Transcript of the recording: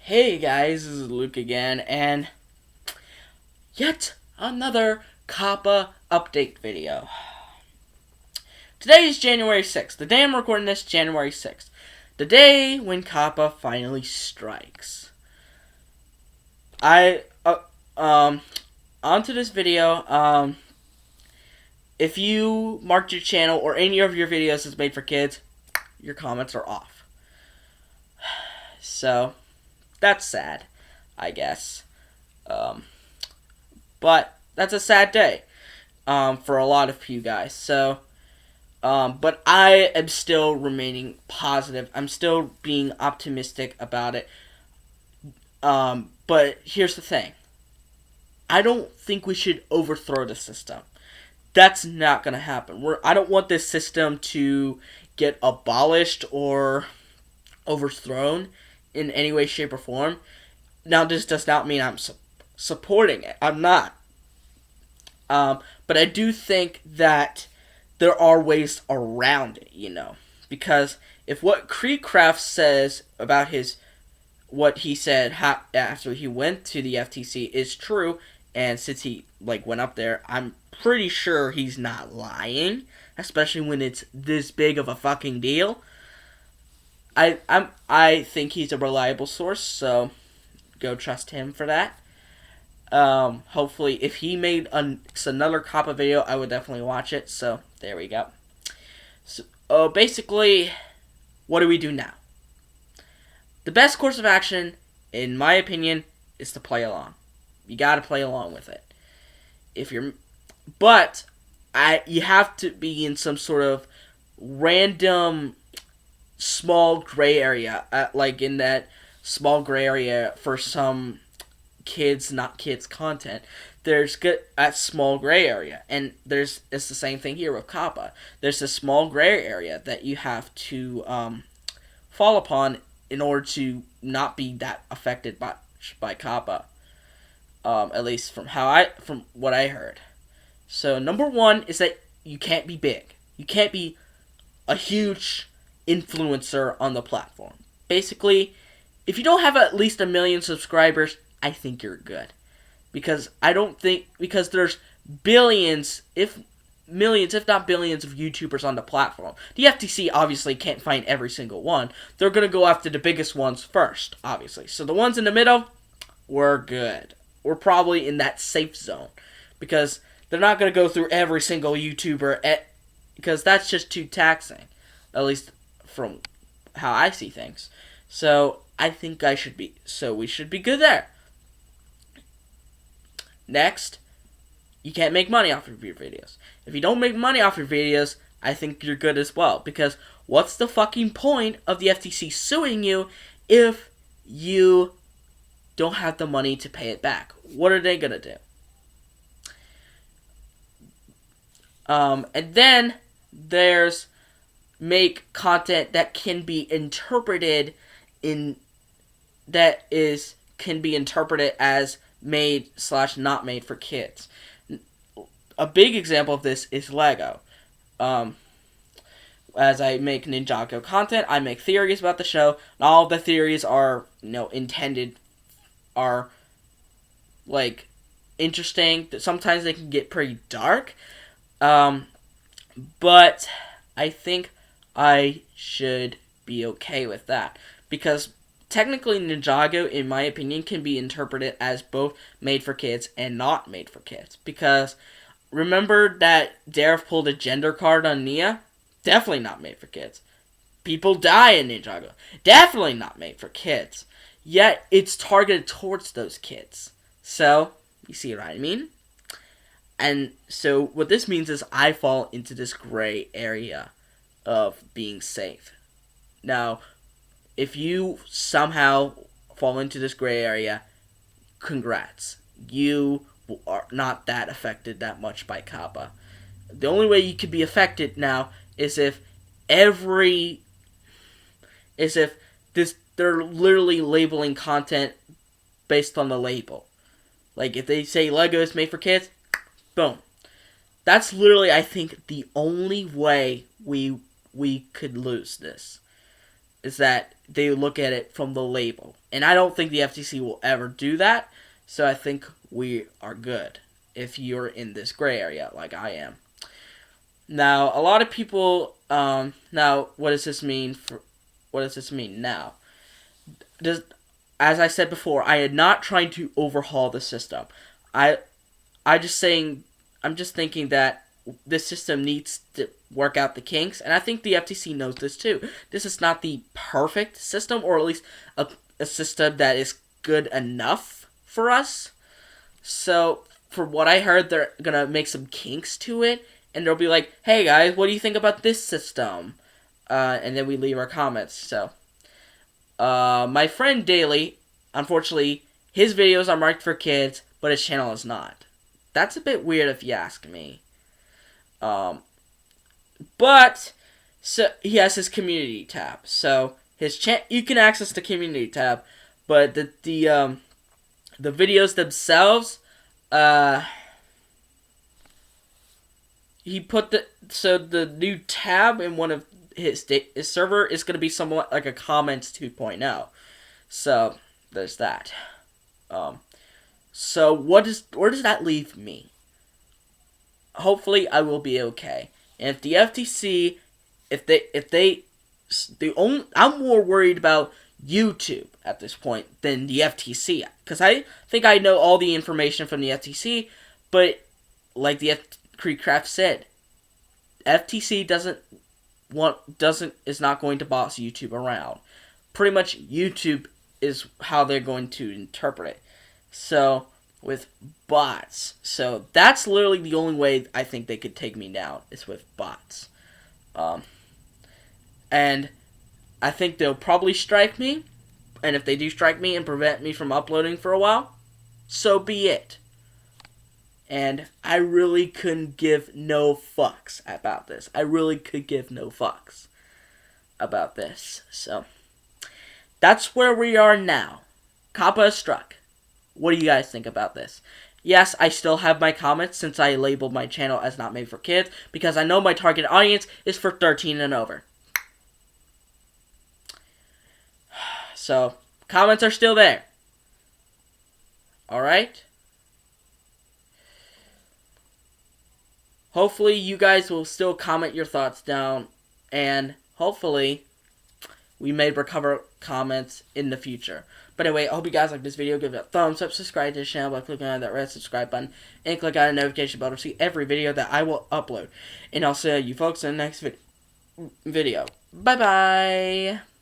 Hey guys, this is Luke again, and yet another COPPA update video. Today is January 6th. The day I'm recording this, January 6th. The day when COPPA finally strikes. Onto this video, if you marked your channel or any of your videos as made for kids, your comments are off. So, that's sad, I guess. But that's a sad day for a lot of you guys. So, but I am still remaining positive. I'm still being optimistic about it. But here's the thing. I don't think we should overthrow the system. That's not going to happen. I don't want this system to get abolished or overthrown in any way, shape, or form. Now, this does not mean I'm supporting it. I'm not. But I do think that there are ways around it, because if what Creecraft says about what he said after he went to the FTC is true, and since he went up there, I'm pretty sure he's not lying, especially when it's this big of a fucking deal. I think he's a reliable source, so go trust him for that. Hopefully, if he made another COPPA video, I would definitely watch it. So, there we go. So, basically, what do we do now? The best course of action, in my opinion, is to play along. You gotta play along with it. You have to be in some sort of random small gray area, in that small gray area for some kids, not kids content. There's good at small gray area, and it's the same thing here with COPPA. There's a small gray area that you have to fall upon in order to not be that affected by COPPA. At least from what I heard. So number one is that you can't be big. You can't be a huge influencer on the platform. Basically, if you don't have at least 1 million subscribers, I think you're good. Because there's billions, if not billions of YouTubers on the platform. The FTC obviously can't find every single one. They're going to go after the biggest ones first, obviously. So the ones in the middle, we're good. We're probably in that safe zone. Because they're not going to go through every single YouTuber, because that's just too taxing. At least from how I see things. So I think we should be good there. Next, you can't make money off of your videos. If you don't make money off your videos, I think you're good as well. Because what's the fucking point of the FTC suing you if you don't have the money to pay it back? What are they gonna do? And then there's make content that can be interpreted as made/not made for kids. A big example of this is Lego. As I make Ninjago content, I make theories about the show. And all of the theories are, interesting. Sometimes they can get pretty dark. But I think I should be okay with that. Because technically, Ninjago, in my opinion, can be interpreted as both made for kids and not made for kids. Because remember that Dareth pulled a gender card on Nia? Definitely not made for kids. People die in Ninjago. Definitely not made for kids. Yet, it's targeted towards those kids. So, you see what I mean? And so, what this means is I fall into this gray area of being safe. Now, if you somehow fall into this gray area, congrats. You are not that affected that much by COPPA. The only way you could be affected now is if they're literally labeling content based on the label. If they say Lego is made for kids, boom. That's literally, I think, the only way we could lose this. is that they look at it from the label. And I don't think the FTC will ever do that. So I think we are good if you're in this gray area like I am. Now, a lot of people, now, what does this mean now? As I said before, I am not trying to overhaul the system. I just saying, I'm just thinking that this system needs to work out the kinks, and I think the FTC knows this too. This is not the perfect system, or at least a system that is good enough for us. So, for what I heard, they're gonna make some kinks to it, and they'll be like, hey guys, what do you think about this system? And then we leave our comments. So, my friend Daily, unfortunately, his videos are marked for kids, but his channel is not. That's a bit weird if you ask me. But so he has his community tab. So his you can access the community tab, but the videos themselves, he put the new tab in one of his server is going to be somewhat like a comments 2.0. So there's that. So where does that leave me? Hopefully I will be okay. And if the FTC, I'm more worried about YouTube at this point than the FTC, because I think I know all the information from the FTC, but like the Creekcraft said, FTC is not going to boss YouTube around. Pretty much YouTube is how they're going to interpret it. So with bots. So that's literally the only way I think they could take me down is with bots. And I think they'll probably strike me. And if they do strike me and prevent me from uploading for a while, so be it. And I really couldn't give no fucks about this. I really could give no fucks about this. So that's where we are now. COPPA has struck. What do you guys think about this? Yes, I still have my comments since I labeled my channel as not made for kids, because I know my target audience is for 13 and over. So, comments are still there. Alright? Hopefully you guys will still comment your thoughts down, and hopefully we may recover comments in the future. But anyway, I hope you guys like this video. Give it a thumbs up, subscribe to the channel by clicking on that red subscribe button, and click on the notification bell to see every video that I will upload. And I'll see you folks in the next video. Bye-bye!